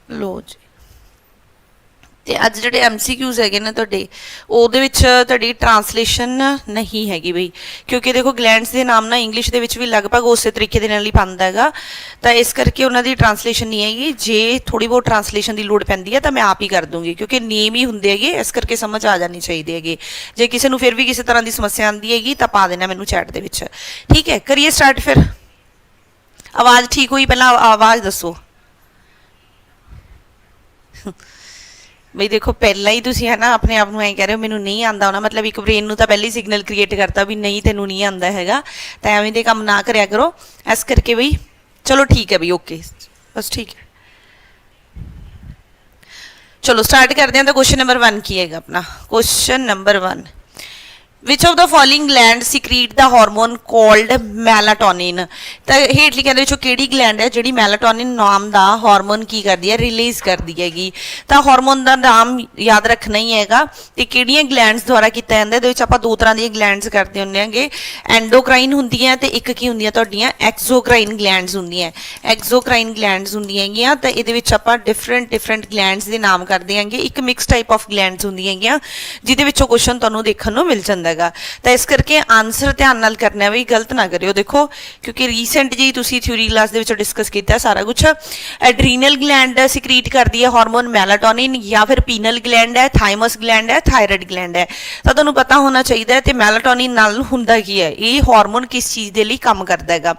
लो जी ਤੇ ਅੱਜ ਜਿਹੜੇ MCQs ਹੈਗੇ ਨੇ ਤੁਹਾਡੇ ਉਹਦੇ ਵਿੱਚ ਤੁਹਾਡੀ ਟਰਾਂਸਲੇਸ਼ਨ ਨਹੀਂ ਹੈਗੀ ਬਈ, ਕਿਉਂਕਿ ਦੇਖੋ ਗਲੈਂਡਸ ਦੇ ਨਾਮ ਨਾ ਇੰਗਲਿਸ਼ ਦੇ ਵਿੱਚ ਵੀ ਲਗਭਗ ਉਸੇ ਤਰੀਕੇ ਦੇ ਨਾਲ ਹੀ ਪਾਉਂਦਾ ਹੈਗਾ, ਤਾਂ ਇਸ ਕਰਕੇ ਉਹਨਾਂ ਦੀ ਟਰਾਂਸਲੇਸ਼ਨ ਨਹੀਂ ਹੈਗੀ। ਜੇ ਥੋੜੀ ਬਹੁਤ ਟਰਾਂਸਲੇਸ਼ਨ ਦੀ ਲੋੜ ਪੈਂਦੀ ਹੈ ਤਾਂ ਮੈਂ ਆਪ ਹੀ ਕਰ ਦੂੰਗੀ, ਕਿਉਂਕਿ ਨੇਮ ਹੀ ਹੁੰਦੇ ਹੈਗੇ, ਇਸ ਕਰਕੇ ਸਮਝ ਆ ਜਾਣੀ ਚਾਹੀਦੀ ਹੈਗੀ। ਜੇ ਕਿਸੇ ਨੂੰ ਫਿਰ ਵੀ ਕਿਸੇ ਤਰ੍ਹਾਂ ਦੀ ਸਮੱਸਿਆ ਆਉਂਦੀ ਹੈਗੀ ਤਾਂ ਪਾ ਦੇਣਾ ਮੈਨੂੰ ਚੈਟ ਦੇ ਵਿੱਚ, ਠੀਕ ਹੈ। ਕਰੀਏ ਸਟਾਰਟ ਫਿਰ। ਆਵਾਜ਼ ਠੀਕ ਹੋਈ? ਪਹਿਲਾਂ ਆਵਾਜ਼ ਦੱਸੋ ਬਈ। ਦੇਖੋ ਪਹਿਲਾਂ ਹੀ ਤੁਸੀਂ ਹੈ ਨਾ ਆਪਣੇ ਆਪ ਨੂੰ ਐਂ ਕਹਿ ਰਹੇ ਹੋ ਮੈਨੂੰ ਨਹੀਂ ਆਉਂਦਾ ਹੋਣਾ, ਮਤਲਬ ਇੱਕ ਬ੍ਰੇਨ ਨੂੰ ਤਾਂ ਪਹਿਲਾਂ ਹੀ ਸਿਗਨਲ ਕ੍ਰੀਏਟ ਕਰਤਾ ਵੀ ਨਹੀਂ ਤੈਨੂੰ ਨਹੀਂ ਆਉਂਦਾ ਹੈਗਾ, ਤਾਂ ਐਵੇਂ ਦੇ ਕੰਮ ਨਾ ਕਰਿਆ ਕਰੋ। ਇਸ ਕਰਕੇ ਬਈ ਚਲੋ ਠੀਕ ਹੈ ਬਈ, ਓਕੇ ਬਸ ਠੀਕ ਹੈ। ਚਲੋ ਸਟਾਰਟ ਕਰਦੇ ਹਾਂ। ਤਾਂ ਕੁਐਸਚਨ ਨੰਬਰ 1 ਕੀ ਹੈਗਾ ਆਪਣਾ? Question number 1, which of the following gland secrete the hormone called melatonin? ਤਾਂ ਹੇਠਲੀ ਕਹਿੰਦੇ ਵਿੱਚੋਂ ਕਿਹੜੀ ਗਲੈਂਡ ਹੈ ਜਿਹੜੀ ਮੈਲਾਟੋਨਿਨ ਨਾਮ ਦਾ ਹਾਰਮੋਨ ਕੀ ਕਰਦੀ ਹੈ, ਰਿਲੀਜ਼ ਕਰਦੀ ਹੈਗੀ। ਤਾਂ ਹਾਰਮੋਨ ਦਾ ਨਾਮ ਯਾਦ ਰੱਖਣਾ ਹੀ ਹੈਗਾ ਤੇ ਕਿਹੜੀਆਂ ਗਲੈਂਡਸ ਦੁਆਰਾ ਕੀਤਾ ਜਾਂਦਾ। ਇਹਦੇ ਵਿੱਚ ਆਪਾਂ ਦੋ ਤਰ੍ਹਾਂ ਦੀਆਂ ਗਲੈਂਡਸ ਕਰਦੇ ਹੁੰਦੇ ਆਂਗੇ, ਐਂਡੋਕਰਾਈਨ ਹੁੰਦੀਆਂ ਤੇ ਇੱਕ ਕੀ ਹੁੰਦੀਆਂ ਤੁਹਾਡੀਆਂ ਐਕਸੋਕਰਾਈਨ ਗਲੈਂਡਸ ਹੁੰਦੀਆਂ। ਐਕਸੋਕਰਾਈਨ ਗਲੈਂਡਸ ਹੁੰਦੀਆਂ ਹੈਗੀਆਂ ਤਾਂ ਇਹਦੇ ਵਿੱਚ ਆਪਾਂ ਡਿਫਰੈਂਟ ਗਲੈਂਡਸ ਦੇ ਨਾਮ ਕਰਦੇ ਆਂਗੇ। ਇੱਕ ਮਿਕਸ ਟਾਈਪ ਆਫ ਗਲੈਂਡਸ ਹੁੰਦੀਆਂ ਹੈਗੀਆਂ ਜਿਹਦੇ ਵਿੱਚੋਂ ਕੁਐਸਚਨ ਤੁਹਾਨੂੰ ਦੇਖਣ ਨੂੰ ਮਿਲ ਜਾਂਦਾ। ਤਾਂ ਇਸ ਕਰਕੇ ਆਨਸਰ ਧਿਆਨ ਨਾਲ ਕਰਨਾ ਵੀ, ਗਲਤ ਨਾ ਕਰਿਓ। ਦੇਖੋ ਕਿਉਂਕਿ ਰੀਸੈਂਟ ਜੀ ਤੁਸੀਂ ਥਿਊਰੀ ਕਲਾਸ ਦੇ ਵਿੱਚ ਡਿਸਕਸ ਕੀਤਾ ਸਾਰਾ ਕੁਝ। ਐਡਰੀਨਲ ਗਲੈਂਡ ਸਿਕਰੀਟ ਕਰਦੀ ਹੈ ਹਾਰਮੋਨ ਮੈਲਾਟੋਨਿਨ, ਜਾਂ ਫਿਰ ਪੀਨਲ ਗਲੈਂਡ ਹੈ, ਥਾਈਮਸ ਗਲੈਂਡ ਹੈ, ਥਾਇਰਾਇਡ ਗਲੈਂਡ ਹੈ। ਤਾਂ ਤੁਹਾਨੂੰ ਪਤਾ ਹੋਣਾ ਚਾਹੀਦਾ ਹੈ। ਤੇ ਮੈਲਾਟੋਨਿਨ ਨਾਲ ਹੁੰਦਾ ਕੀ ਹੈ, ਇਹ ਹਾਰਮੋਨ ਕਿਸ ਚੀਜ਼ ਦੇ ਲਈ ਕੰਮ ਕਰਦਾ ਹੈਗਾ,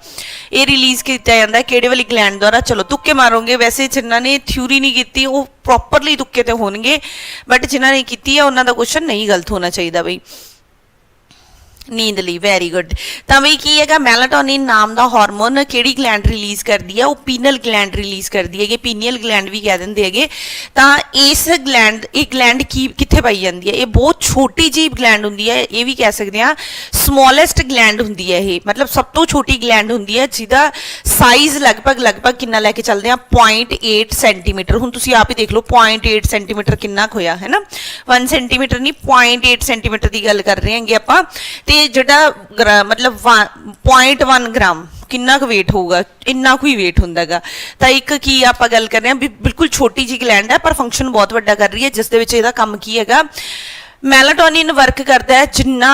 ਇਹ ਰਿਲੀਜ਼ ਕੀਤਾ ਜਾਂਦਾ ਕਿਹੜੇ ਵਾਲੀ ਗਲੈਂਡ ਦੁਆਰਾ? ਚਲੋ ਤੁੱਕੇ ਮਾਰੋਗੇ, ਵੈਸੇ ਜਿਨ੍ਹਾਂ ਨੇ ਥਿਊਰੀ ਨਹੀਂ ਕੀਤੀ ਉਹ ਪ੍ਰੋਪਰਲੀ ਤੁੱਕੇ ਤੇ ਹੋਣਗੇ, ਬਟ ਜਿਨ੍ਹਾਂ ਨੇ ਕੀਤੀ ਹੈ ਉਹਨਾਂ ਦਾ ਕੁਐਸਚਨ ਨਹੀਂ ਗਲਤ ਹੋਣਾ ਚਾਹੀਦਾ ਬਈ। ਨੀਂਦ ਲਈ ਵੈਰੀ ਗੁੱਡ। ਤਾਂ ਬਈ ਕੀ ਹੈਗਾ, ਮੈਲਾਟੋਨਿਨ ਨਾਮ ਦਾ ਹਾਰਮੋਨ ਕਿਹੜੀ ਗਲੈਂਡ ਰਿਲੀਜ਼ ਕਰਦੀ ਹੈ? ਉਹ ਪੀਨਲ ਗਲੈਂਡ ਰਿਲੀਜ਼ ਕਰਦੀ ਹੈਗੀ, ਪੀਨੀਅਲ ਗਲੈਂਡ ਵੀ ਕਹਿ ਦਿੰਦੇ ਹੈਗੇ। ਤਾਂ ਇਸ ਗਲੈਂਡ, ਇਹ ਗਲੈਂਡ ਕਿੱਥੇ ਪਾਈ ਜਾਂਦੀ ਹੈ? ਇਹ ਬਹੁਤ ਛੋਟੀ ਜਿਹੀ ਗਲੈਂਡ ਹੁੰਦੀ ਹੈ, ਇਹ ਵੀ ਕਹਿ ਸਕਦੇ ਹਾਂ ਸਮੋਲੈਸਟ ਗਲੈਂਡ ਹੁੰਦੀ ਹੈ ਇਹ, ਮਤਲਬ ਸਭ ਤੋਂ ਛੋਟੀ ਗਲੈਂਡ ਹੁੰਦੀ ਹੈ ਜਿਹਦਾ ਸਾਈਜ਼ ਲਗਭਗ ਕਿੰਨਾ ਲੈ ਕੇ ਚੱਲਦੇ ਆ 0.8 ਸੈਂਟੀਮੀਟਰ। ਹੁਣ ਤੁਸੀਂ ਆਪ ਹੀ ਦੇਖ ਲਓ 0.8 ਸੈਂਟੀਮੀਟਰ ਕਿੰਨਾ ਕੁ ਹੋਇਆ ਹੈ ਨਾ, 1 ਸੈਂਟੀਮੀਟਰ ਨਹੀਂ 0.8 ਸੈਂਟੀਮੀਟਰ ਦੀ ਗੱਲ ਕਰ ਰਹੇ ਹਾਂਗੇ ਆਪਾਂ। ਤੇ ਜਿਹੜਾ ਮਤਲਬ 0.1 ਗ੍ਰਾਮ ਕਿੰਨਾ ਕੁ ਵੇਟ ਹੋਊਗਾ, ਇੰਨਾ ਕੁ ਹੀ ਵੇਟ ਹੁੰਦਾ ਹੈਗਾ। ਤਾਂ ਇੱਕ ਕੀ ਆਪਾਂ ਗੱਲ ਕਰ ਰਹੇ ਹਾਂ ਵੀ ਬਿਲਕੁਲ ਛੋਟੀ ਜਿਹੀ ਗਲੈਂਡ ਹੈ ਪਰ ਫੰਕਸ਼ਨ ਬਹੁਤ ਵੱਡਾ ਕਰ ਰਹੀ ਹੈ, ਜਿਸ ਦੇ ਵਿੱਚ ਇਹਦਾ ਕੰਮ ਕੀ ਹੈਗਾ, ਮੈਲਾਟੋਨਿਨ ਵਰਕ ਕਰਦਾ ਹੈ ਜਿੰਨਾ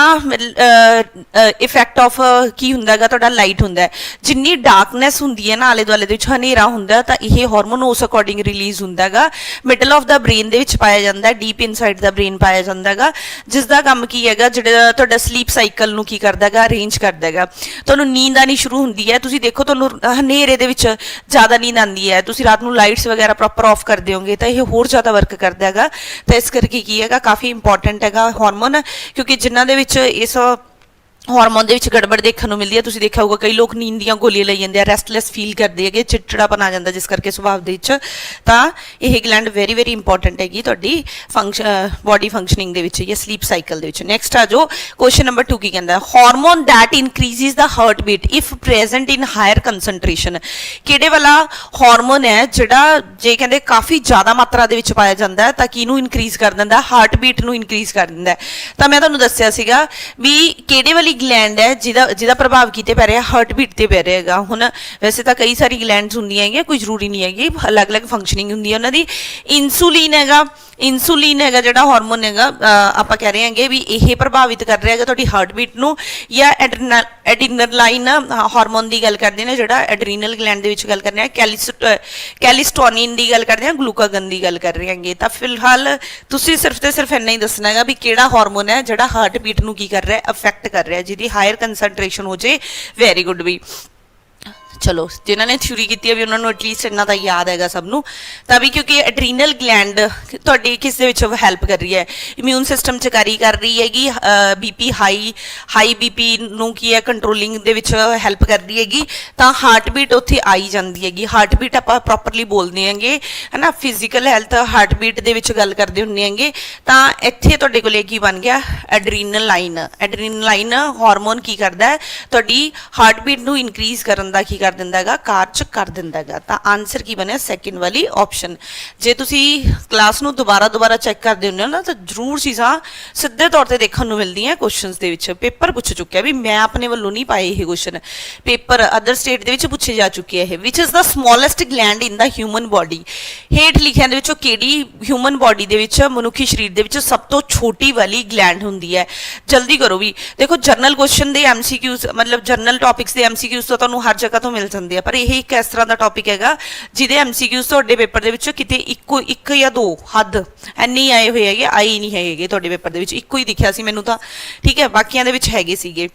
ਇਫੈਕਟ ਆਫ ਕੀ ਹੁੰਦਾ ਹੈਗਾ ਤੁਹਾਡਾ ਲਾਈਟ ਹੁੰਦਾ ਹੈ। ਜਿੰਨੀ ਡਾਰਕਨੈਸ ਹੁੰਦੀ ਹੈ ਨਾ ਆਲੇ ਦੁਆਲੇ ਦੇ ਵਿੱਚ, ਹਨੇਰਾ ਹੁੰਦਾ, ਤਾਂ ਇਹ ਹਾਰਮੋਨ ਉਸ ਅਕੋਰਡਿੰਗ ਰਿਲੀਜ਼ ਹੁੰਦਾ ਹੈਗਾ। ਮਿਡਲ ਆਫ ਦਾ ਬ੍ਰੇਨ ਦੇ ਵਿੱਚ ਪਾਇਆ ਜਾਂਦਾ, ਡੀਪ ਇਨਸਾਈਡ ਦਾ ਬ੍ਰੇਨ ਪਾਇਆ ਜਾਂਦਾ ਹੈਗਾ, ਜਿਸ ਦਾ ਕੰਮ ਕੀ ਹੈਗਾ, ਜਿਹੜਾ ਤੁਹਾਡਾ ਸਲੀਪ ਸਾਈਕਲ ਨੂੰ ਕੀ ਕਰਦਾ ਹੈਗਾ, ਅਰੇਂਜ ਕਰਦਾ ਹੈਗਾ। ਤੁਹਾਨੂੰ ਨੀਂਦ ਆਣੀ ਸ਼ੁਰੂ ਹੁੰਦੀ ਹੈ, ਤੁਸੀਂ ਦੇਖੋ ਤੁਹਾਨੂੰ ਹਨੇਰੇ ਦੇ ਵਿੱਚ ਜ਼ਿਆਦਾ ਨੀਂਦ ਆਉਂਦੀ ਹੈ, ਤੁਸੀਂ ਰਾਤ ਨੂੰ ਲਾਈਟਸ ਵਗੈਰਾ ਪ੍ਰੋਪਰ ਆਫ ਕਰਦੇ ਹੋਗੇ ਤਾਂ ਇਹ ਹੋਰ ਜ਼ਿਆਦਾ ਵਰਕ ਕਰਦਾ ਹੈਗਾ। ਤਾਂ ਇਸ ਕਰਕੇ ਕੀ ਹੈਗਾ, ਕਾਫੀ ਇੰਪੋਰਟੈਂਟ ਹੈਗਾ ਹਾਰਮੋਨ, ਕਿਉਂਕਿ ਜਿਨ੍ਹਾਂ ਦੇ ਵਿੱਚ ਇਸ ਹਾਰਮੋਨ ਦੇ ਵਿੱਚ ਗੜਬੜ ਦੇਖਣ ਨੂੰ ਮਿਲਦੀ ਹੈ। ਤੁਸੀਂ ਦੇਖਿਆ ਹੋਊਗਾ ਕਈ ਲੋਕ ਨੀਂਦ ਦੀਆਂ ਗੋਲੀਆਂ ਲਈ ਜਾਂਦੇ ਆ, ਰੈਸਟਲੈਸ ਫੀਲ ਕਰਦੇ ਹੈਗੇ, ਚਿੜਚਿੜਾਪਨ ਆ ਜਾਂਦਾ ਜਿਸ ਕਰਕੇ ਸੁਭਾਅ ਦੇ ਵਿੱਚ। ਤਾਂ ਇਹ ਗਲੈਂਡ ਵੈਰੀ ਇੰਪੋਰਟੈਂਟ ਹੈਗੀ ਤੁਹਾਡੀ ਬੋਡੀ ਫੰਕਸ਼ਨਿੰਗ ਦੇ ਵਿੱਚ ਜਾਂ ਸਲੀਪ ਸਾਈਕਲ ਦੇ ਵਿੱਚ। ਨੈਕਸਟ ਆ ਜੋ ਕੁਐਸਚਨ ਨੰਬਰ 2 ਕੀ ਕਹਿੰਦਾ, hormone that increases the heart beat if present in higher concentration. ਕਿਹੜੇ ਵਾਲਾ ਹਾਰਮੋਨ ਹੈ ਜਿਹੜਾ ਜੇ ਕਹਿੰਦੇ ਕਾਫੀ ਜ਼ਿਆਦਾ ਮਾਤਰਾ ਦੇ ਵਿੱਚ ਪਾਇਆ ਜਾਂਦਾ ਤਾਂ ਕਿਹਨੂੰ ਇਨਕਰੀਜ਼ ਕਰ ਦਿੰਦਾ? ਹਾਰਟ ਬੀਟ ਨੂੰ ਇਨਕਰੀਜ਼ ਕਰ ਦਿੰਦਾ। ਤਾਂ ਮੈਂ ਤੁਹਾਨੂੰ ਦੱਸਿਆ ਸੀਗਾ ਵੀ ਕਿਹੜੇ ਵਾਲੀ ਗਲੈਂਡ ਹੈ ਜਿਹਦਾ ਪ੍ਰਭਾਵ ਕਿਤੇ ਪੈ ਰਿਹਾ, ਹਾਰਟ ਬੀਟ ਤੇ ਪੈ ਰਿਹਾ ਹੈਗਾ। ਹੁਣ ਵੈਸੇ ਤਾਂ ਕਈ ਸਾਰੀ ਗਲੈਂਡਸ ਹੁੰਦੀਆਂ ਹੈਗੀਆਂ, ਕੋਈ ਜ਼ਰੂਰੀ ਨਹੀਂ ਹੈਗੀ, ਅਲੱਗ-ਅਲੱਗ ਫੰਕਸ਼ਨਿੰਗ ਹੁੰਦੀ ਹੈ ਉਹਨਾਂ ਦੀ। ਇਨਸੂਲਿਨ ਹੈਗਾ ਜਿਹੜਾ ਹਾਰਮੋਨ ਹੈਗਾ, ਆਪਾਂ ਕਹਿ ਰਹੇ ਹਾਂਗੇ ਵੀ ਇਹ ਪ੍ਰਭਾਵਿਤ ਕਰ ਰਿਹਾ ਹੈਗਾ ਤੁਹਾਡੀ ਹਾਰਟ ਬੀਟ ਨੂੰ। ਜਾਂ ਐਡਰੀਨਲਾਈਨ ਹਾਰਮੋਨ ਦੀ ਗੱਲ ਕਰਦੇ ਨੇ, ਜਿਹੜਾ ਐਡਰੀਨਲ ਗਲੈਂਡ ਦੇ ਵਿੱਚ ਗੱਲ ਕਰਦੇ ਹਾਂ, ਕੈਲਿਸਟੋਨਿਨ ਦੀ ਗੱਲ ਕਰਦੇ ਹਾਂ, ਗਲੂਕਾਗਨ ਦੀ ਗੱਲ ਕਰ ਰਹੇ ਹਾਂਗੇ। ਤਾਂ ਫਿਲਹਾਲ ਤੁਸੀਂ ਸਿਰਫ ਤੇ ਸਿਰਫ ਇੰਨਾ ਹੀ ਦੱਸਣਾ ਹੈਗਾ ਵੀ ਕਿਹੜਾ ਹਾਰਮੋਨ ਹੈ ਜਿਹੜਾ ਹਾਰਟ ਬੀਟ ਨੂੰ ਕੀ ਕਰ ਰਿਹਾ, ਅਫੈਕਟ ਕਰ ਰਿਹਾ, ਜਿਹਦੀ ਹਾਇਰ ਕੰਸਨਟ੍ਰੇਸ਼ਨ ਹੋ ਜੇ। ਵੈਰੀ ਗੁੱਡ ਵੀ। ਚਲੋ ਜਿਨ੍ਹਾਂ ਨੇ ਥਿਊਰੀ ਕੀਤੀ ਹੈ ਵੀ ਉਹਨਾਂ ਨੂੰ ਐਟਲੀਸਟ ਇੰਨਾ ਤਾਂ ਯਾਦ ਹੈਗਾ ਸਭ ਨੂੰ। ਤਾਂ ਵੀ ਕਿਉਂਕਿ ਐਡਰੀਨਲ ਗਲੈਂਡ ਤੁਹਾਡੀ ਕਿਸ ਦੇ ਵਿੱਚ ਹੈਲਪ ਕਰ ਰਹੀ ਹੈ, ਇਮਿਊਨ ਸਿਸਟਮ 'ਚ ਕੈਰੀ ਕਰ ਰਹੀ ਹੈਗੀ, ਬੀਪੀ ਹਾਈ ਬੀਪੀ ਨੂੰ ਕੀ ਹੈ ਕੰਟਰੋਲਿੰਗ ਦੇ ਵਿੱਚ ਹੈਲਪ ਕਰਦੀ ਹੈਗੀ। ਤਾਂ ਹਾਰਟ ਬੀਟ ਉੱਥੇ ਆਈ ਜਾਂਦੀ ਹੈਗੀ। ਹਾਰਟ ਬੀਟ ਆਪਾਂ ਪ੍ਰੋਪਰਲੀ ਬੋਲਦੇ ਹੈਗੇ ਹੈ ਨਾ, ਫਿਜ਼ੀਕਲ ਹੈਲਥ ਹਾਰਟ ਬੀਟ ਦੇ ਵਿੱਚ ਗੱਲ ਕਰਦੇ ਹੁੰਦੇ ਹੈਗੇ। ਤਾਂ ਇੱਥੇ ਤੁਹਾਡੇ ਕੋਲ ਕੀ ਬਣ ਗਿਆ, ਐਡਰੀਨਲਾਈਨ ਹਾਰਮੋਨ ਕੀ ਕਰਦਾ ਹੈ ਤੁਹਾਡੀ ਹਾਰਟ ਬੀਟ ਨੂੰ ਇਨਕਰੀਜ਼ ਕਰਨ ਦਾ ਕੀ कर दिंदा हैगा, कार्य कर दिंदा हैगा। तो आंसर की बनया सैकेंड वाली ऑप्शन। जे तुसी क्लास नूं दोबारा चैक करदे हुंदे हो ना, तो जरूर चीज़ां सिद्धे तौर ते देखण नूं मिलदियां क्वेश्चनस दे विच। पेपर पुछ चुक्या भी, मैं अपने वल्लों नहीं पाए ये क्वेश्चन, पेपर अदर स्टेट दे विच पूछे जा चुके हैं। Which is the smallest gland in the human body, हेठ लिखिया दे विचों किहड़ी ह्यूमन बॉडी दे विच मनुखी शरीर दे विच सब तो छोटी वाली ग्लैंड हुंदी है। जल्दी करो भी, देखो जनरल क्वेश्चन दे MCQs मतलब जनरल टॉपिक्स दे MCQs तो तुहानूं हर जगह तो मिल जांदे आ, पर यह एक इस तरह का टॉपिक हैगा जिहदे MCQs तुहाडे पेपर दे विच किते एक या दो हद एने आए हुए है, आए ही नहीं है तुहाडे पेपर दे विच, इक्को ही दिखिया सी मैनूं तां, ठीक है, बाकियां दे विच हैगे सीगे।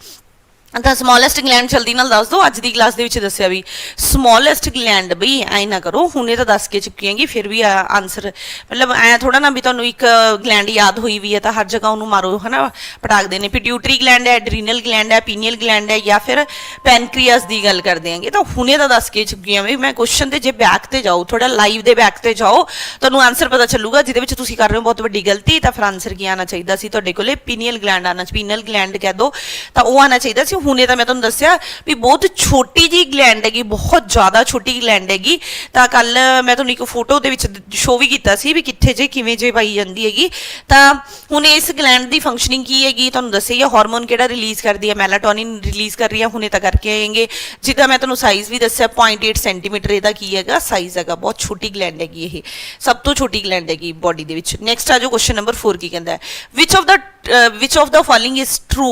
तो समॉलेस्ट ग्लैंड जल्दी नाल दस दो, अज की क्लास के दसिया भी समॉलेस्ट ग्लैंड बई ऐ ना करो, हुणे तो दस के चुकी हैगी, फिर भी आंसर मतलब ऐ थोड़ा ना भी तुहानूं एक ग्लैंड याद हुई भी है तो हर जगह उन्होंने मारो है ना, पटाकदे ने। पिट्यूटरी ग्लैंड है, एड्रीनल ग्लैंड है, पीनियल ग्लैंड है या फिर पैनक्रियास की गल करते हैं, तो हुणे तो दस के चुकी हैं भी। मैं क्वेश्चन तो जे बैक ते जाओ, थोड़ा लाइव दे बैक ते जाओ, तुहानूं आंसर पता चलूगा, जिहदे विच तुसीं कर रहे हो बहुत वड्डी गलती। तो फिर आंसर की आना चाहिए सी तुहाडे कोले, पीनियल ग्लैंड आना, पीनियल ग्लैंड कह दो तो वह आना चाहिए सी। हुणे तो मैं तुहानूं दस्सिया भी बहुत छोटी जी ग्लैंड हैगी, बहुत ज़्यादा छोटी ग्लैंड हैगी। तो कल मैं तुहानूं एक फोटो दे विच शो भी कीता सी भी कित्थे जे किवें जे पाई जांदी हैगी। तो हुण इस ग्लैंड की फंक्शनिंग की हैगी तुहानूं दस्सिया, हार्मोन किहड़ा रिलीज़ करदी है, मैलाटोनिन रिलीज़ कर रही है, हुणे तो करके आएंगे। जिहदा मैं तुहानूं साइज़ भी दस्सिया 0.8 सेंटीमीटर इहदा की हैगा साइज़ हैगा, बहुत छोटी ग्लैंड हैगी, ये सब तो छोटी ग्लैंड हैगी बॉडी दे विच। नैक्सट आ जो क्वेश्चन नंबर 4 की कहता है, which of the following is true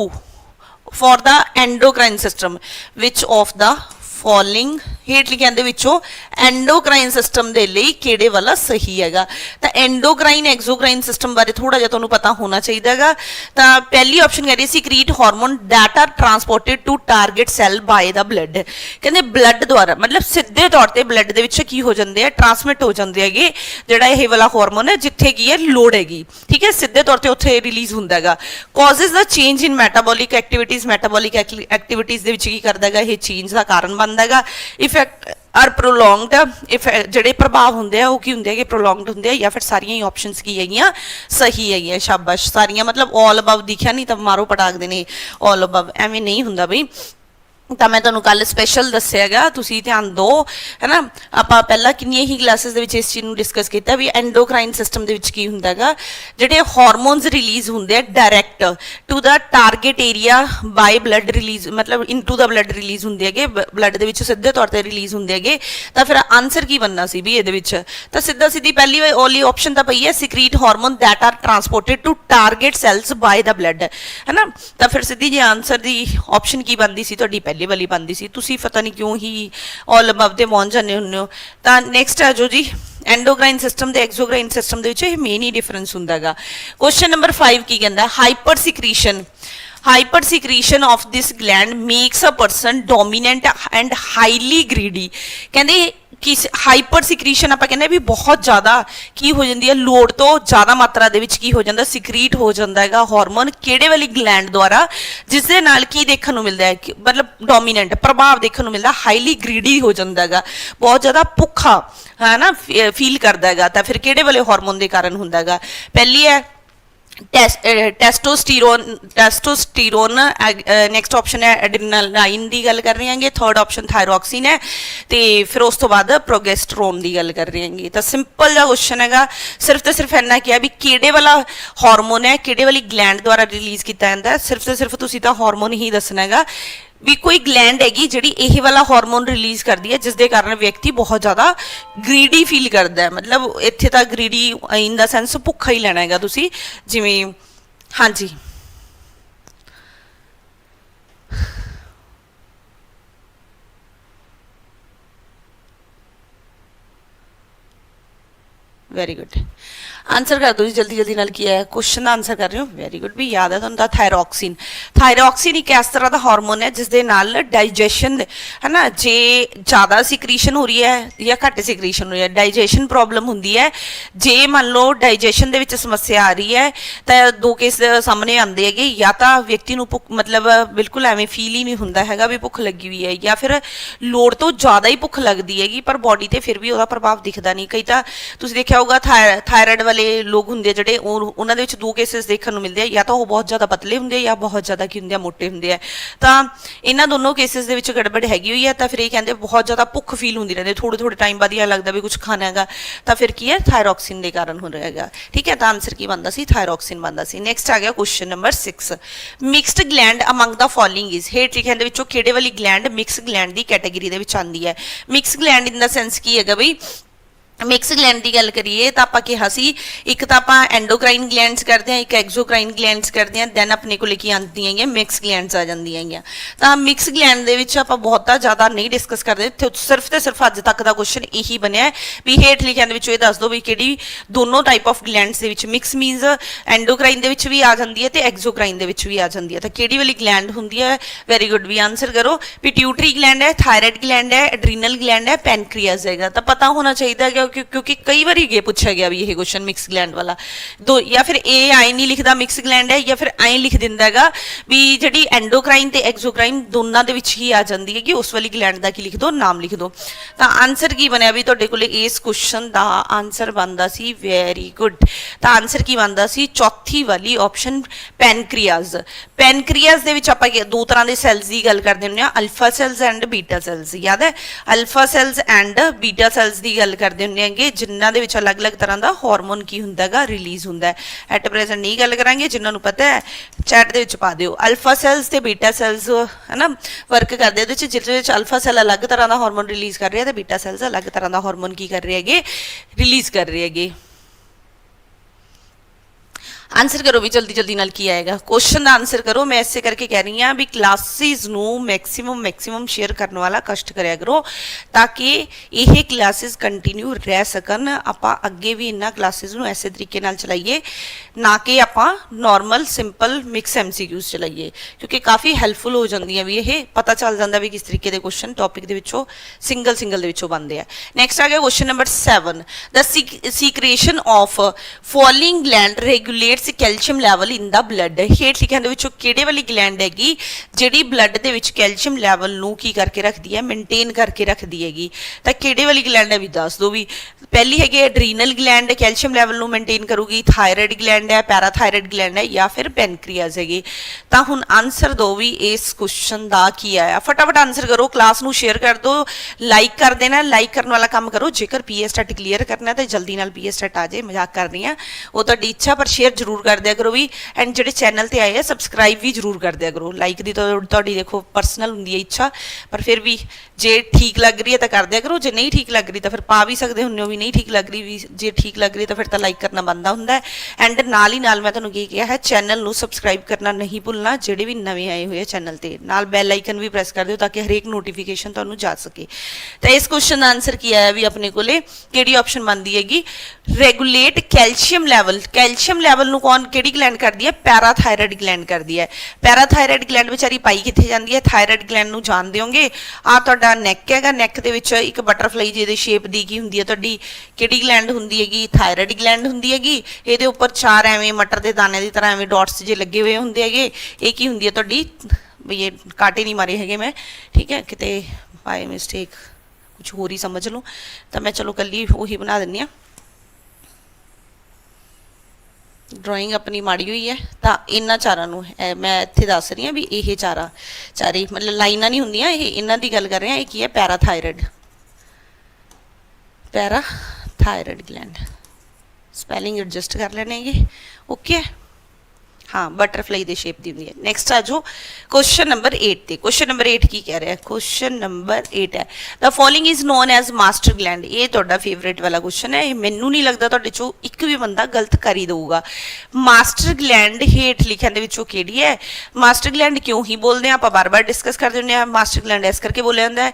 for the endocrine system, which of the following हेठ लिखिया दे विचों एंडोक्राइन सिस्टम दे लई किहड़े वाला सही हैगा। तो एंडोक्राइन एक्सोक्राइन सिस्टम बारे थोड़ा जिहा तुहानूं पता होना चाहिए हैगा। तो पहली ऑप्शन कह रही secrete hormone that are transported to target cell by the blood, कहंदे ब्लड द्वारा मतलब सीधे तौर ते ब्लड दे विच की हो जांदे आ, ट्रांसमिट हो जांदे हैगे जिहड़ा इह वाला हार्मोन है जिथे की है लोड हैगी, ठीक है, सीधे तौर ते उत्थे रिलीज हुंदा हैगा। Causes the change in metabolic activities दे विच की करदा हैगा, इह चेंज दा कारण बनदा हैगा। आर प्रोलोंगड जिहड़े प्रभाव हुंदे आ, की हुंदे प्रोलोंगड हुंदे या फिर सारियां ही ऑप्शंस की हैगियां सही हैगियां। शाबाश, सारियां मतलब ऑल अबव दिखिया नहीं तो मारो पटाक देने ऑल अबव, एवें नहीं हुंदा बई। तो मैं तुहानूं कल स्पैशल दस्सिआगा, तुसीं ध्यान दो है ना। आपां पहलां किन्नियां ही क्लासिस दे विच इस चीज़ नूं डिस्कस कीता भी एंडोक्राइन सिस्टम दे विच की हुंदा हैगा, जिहड़े हार्मोन्स रिलीज़ हुंदे आ direct to the target area by blood release मतलब इनटू द ब्लड रिलीज़ हुंदे हैगे, ब्लड दे विच सीधे तौर ते रिलीज़ हुंदे हैगे। तो फिर आंसर की बनना सी भी इहदे विच, तो सीधा सीधी पहली वाली ऑप्शन तो पई है secrete hormone that are transported to target cells by the blood, है ना। तो फिर सीधी जी आंसर दी ऑप्शन की बनती सी तुहाडी पहली वाली बनती सी, तुसी पता नहीं क्यों ही ऑल अबव ते पहुंच जाने हुंदे हो। तां नेक्स्ट आ जो जी एंडोक्राइन सिस्टम ते एक्सोक्राइन सिस्टम दे विच इह मेन ही डिफरेंस हुंदा हैगा। क्वेश्चन नंबर 5 की कहंदा hyper secretion of this gland makes a person dominant and highly greedy, कहंदे कि हाइपर सिक्रीशन आप कहने भी बहुत ज़्यादा की हो जाती है, लोड तो ज़्यादा मात्रा दे विच की हो जाता सिक्रीट हो जाता है हार्मोन किहड़े वाली ग्लैंड द्वारा, जिस दे नाल की देखने को मिलता है मतलब डोमीनेंट प्रभाव देखने को मिलता, हाईली ग्रीडी हो जाता है, बहुत ज़्यादा भुखा है ना फील करता है। तो फिर किहड़े वाले हार्मोन के कारण होंदा है, पहली है टेस्टोस्टेरोन, नैक्सट ऑप्शन है एड्रेनालाइन की गल कर रहे हैं, थर्ड ऑप्शन थायरॉक्सिन है, तो फिर उस तो बाद प्रोगेस्टेरोन की गल कर रहे हैं। तो सिंपल जा क्वेश्चन है, सिर्फ तो सिर्फ इन्ना किया भी किहड़े वाला हार्मोन है किहड़े वाली ग्लैंड द्वारा रिलीज़ किया जाता है, सिर्फ तो सिर्फ तुसीं तां हार्मोन ही दसना है भी कोई ग्लैंड हैगी जिहड़ी यही वाला हार्मोन रिलीज़ करती है जिसके कारण व्यक्ति बहुत ज़्यादा ग्रीडी फील करता है, मतलब इत्थे तक ग्रीडी इन द सेंस भुखा ही लेना है तुसीं जिवें। हाँ जी वेरी गुड, आंसर कर दो जी जल्दी जल्दी नाल, किया है क्वेश्चन का आंसर कर रहे हो, वेरी गुड भी याद है तुहानूं। थायरॉक्सिन, थायरॉक्सिन एक इस तरह का हार्मोन है जिसके नाल डाइजेशन है ना, जे ज़्यादा सिक्रीशन हो रही है या घट सिक्रीशन हो रही है, डाइजेशन प्रॉब्लम होंदी है। जे मान लो डाइजेशन दे विच समस्या आ रही है तो दो केस सामने आते हैं, या तो व्यक्ति नूं भुख मतलब बिल्कुल एवें फील ही नहीं होंदा हैगा भी भुख लगी हुई है, या फिर लोड़ तो ज़्यादा ही भुख लगती हैगी पर बॉडी ते फिर भी उसका प्रभाव दिखता नहीं। कई तो तुसीं देखिया होगा थायराइड वाले वाले लोग होंगे जिहड़े उन्हां दे विच दो केसेस देखण नूं मिलदे आ, या तो वो बहुत ज़्यादा पतले होंगे या बहुत ज़्यादा की होंगे मोटे होंगे है। तो इन्हां दोनों केसेस दे विच गड़बड़ हैगी हुई है। तो फिर ये कहते बहुत ज़्यादा भुख फील होंदी रहती, थोड़े थोड़े टाइम बाद यह लगता भी कुछ खाना हैगा, तो फिर की है थायरॉक्सिन के कारण हो रहा है। ठीक है, तो आंसर की बनता सी थायरॉक्सिन बनता सी। नैक्सट आ गया question number 6, mixed gland among the following is, हेठ लिखे दे विचों किहड़े वाली ग्लैंड मिक्स ग्लैंड की कैटेगरी दे विच आंदी है। Mix gland in the sense की है बई, मिक्स ग्लैंड की गल करिए तो आप कहा सी एक तो आप एंडोक्राइन ग्लैंड्स करते हैं, एक एक्सोक्राइन ग्लैंड्स करते हैं, दैन अपने को लेके आती हैं मिक्स ग्लैंड्स आ जाए। तो मिक्स ग्लैंड के आप बहुत ज़्यादा नहीं डिस्कस करते, सिर्फ तो सिर्फ अज तक का क्वेश्चन यही बनया भी हेठ लिखियां ये दस दो भी कि दोनों टाइप ऑफ ग्लैंड्स के मिक्स मीनस एंडोक्राइन भी आ जाती है तो एक्सोक्राइन भी आ जाती है। तो कि वाली ग्लैंड होंगी है, वेरी गुड, भी आंसर करो। पिट्यूटरी ग्लैंड है, थायराइड ग्लैंड है, एड्रीनल ग्लैंड है, पैनक्रियाज है। तो पता होना चाहिए क्योंकि कई बार ये पूछा गया भी ये क्वेश्चन मिक्स ग्लैंड वाला दो, या फिर ए आई नहीं लिखता मिक्स ग्लैंड है, या फिर आई लिख दिंदा हैगा भी जी एंडोक्राइन ते एक्सोक्राइन दोनों दे विच ही आ जाती है कि उस वाली ग्लैंड का की लिख दो, नाम लिख दो। तो आंसर की बनया भी तुहाडे कोले इस क्वेश्चन का आंसर बनता सी, वेरी गुड। तो आंसर की बनता सी चौथी वाली ऑप्शन पैनक्रियाज। पैनक्रियाज दे विच आपां दो तरह के सैल्स की गल करते हैं, alpha cells and beta cells, याद है alpha cells and beta cells की गल करते हैं जिन्हों के अलग अलग तरह का हार्मोन की होंगे रिलीज होंगे। एट प्रेजेंट नहीं गल करांगे, जिन्होंने पता है चैट के पा दिओ। अल्फा सैल्स ते बीटा सैल्स है ना वर्क करते हैं, जिस अल्फा सैल अलग तरह का हार्मोन रिलीज कर रहे हैं, तो बीटा सैल्स अलग तरह का हार्मोन की कर रहे हैं, रिलीज कर रहे हैं। आंसर करो भी जल्दी जल्दी नाल की आएगा, क्वेश्चन का आंसर करो। मैं इसे करके कह रही हाँ भी क्लासेस नू मैक्सीमम शेयर करने वाला कष्ट कराया करो ताकि ये क्लासेस कंटिन्यू रह सकन। आपां अगे भी इन्हां क्लासेस नू ऐसे तरीके नाल चलाइए, ना कि आपां नॉर्मल सिंपल मिक्स MCQs चलाइए, क्योंकि काफ़ी हैल्पफुल हो जाती है भी ये पता चल जाता भी किस तरीके के क्वेश्चन टॉपिक के विचों सिंगल दे विचों बनते हैं। नैक्सट आ गया question number 7, the secretion of falling gland regulate calcium level in the blood. हेठ लिखियां दे विचों किहड़े वाली ग्लैंड हैगी जिहड़ी ब्लड दे विच कैल्शियम लैवल नू की करके रखती है, मेनटेन करके रखती हैगी। तो किहड़े वाली ग्लैंड है भी दस दो भी। पहली हैगी एड्रीनल ग्लैंड, कैल्शियम लैवल नू मेनटेन करूगी। थायराइड ग्लैंड है, पैराथायराइड ग्लैंड है, या फिर पैनक्रियाज हैगी। तो हुण आंसर दो भी इस क्वेश्चन का की आया, फटाफट आंसर करो। क्लास नू शेयर कर दो, लाइक कर देना, लाइक करने वाला काम करो। जेकर PSTET क्लीयर करना तो जल्दी नाल PSTET आ जाए, मजाक कर रही हैं, वो तुहाडी इच्छा, पर शेयर जरूर कर दिया करो भी। एंड जो चैनल ते आए हैं सबसक्राइब भी जरूर कर दिया करो। लाइक की तो देखो पर्सनल होंगी है इच्छा, पर फिर भी जे ठीक लग रही है तो कर दिया करो, जे नहीं ठीक लग रही तो फिर पा भी सकते होंगे भी, नहीं ठीक लग रही भी, जे ठीक लग रही तो फिर तो लाइक करना बनता होंगे। एंड नाल ही नाल मैं तुहानूं की कहा है चैनल नूं सबसक्राइब करना नहीं भुलना, जेडे भी नवे आए हुए चैनल ते नाल बैल आइकन भी प्रेस कर दो ताकि हरेक नोटिफिकेशन तुहानूं जा सके। तो इस क्वेश्चन का आंसर की आया भी अपने कोले किहड़ी ऑप्शन बनती हैगी, regulate calcium level. Calcium level नूं कौन किहड़ी ग्लैंड करती है, पैराथायराइड ग्लैंड करती है। पैराथायराइड ग्लैंड बेचारी पाई कित्थे जांदी है, थायराइड ग्लैंड नूं जानदे होंगे। आ तुहाडा नैक हैगा, नैक दे विच एक बटरफ्लाई जिहदी शेप दी की हुंदी है तुहाडी किहड़ी ग्लैंड हुंदी हैगी, थायराइड ग्लैंड हुंदी हैगी। इहदे उपर चार एवें मटर दे दाने की तरह एवें डॉट्स जे लगे हुए हुंदे हैगे, ये की हुंदी है तुहाडी, ये कांटे नहीं मारे हैगे मैं, ठीक है, किते बाय मिस्टेक कुछ होर ही समझ लो, तो मैं चलो कल्ली उही बना दिंदी हां। ड्राइंग अपनी माड़ी हुई है, तो इन्होंने चारों मैं इत्थे दस रही हाँ भी ये चारे मतलब लाइनां नहीं होंदियां, इन्हां दी गल कर रहे हैं। एक है पैराथायराइड ग्लैंड, स्पैलिंग एडजस्ट कर लेने ओके। हाँ बटरफ्लाई की शेप दी हुई है। नैक्सट आ जाओ क्वेश्चन नंबर 8 ते। क्वेश्चन नंबर 8 की कह रहा है, क्वेश्चन नंबर 8 है the following is known as master gland. ये तुहाडा फेवरेट वाला क्वेश्चन है, मैनू नहीं लगता तुहाडे चों एक भी बंदा गलत कर ही देगा। मास्टर ग्लैंड हेठ लिखियां दे विचों किहड़ी है। मास्टर ग्लैंड क्यों ही बोलते हैं, आप बार बार डिस्कस करते हैं, मास्टर ग्लैंड इस करके बोलिया जाता है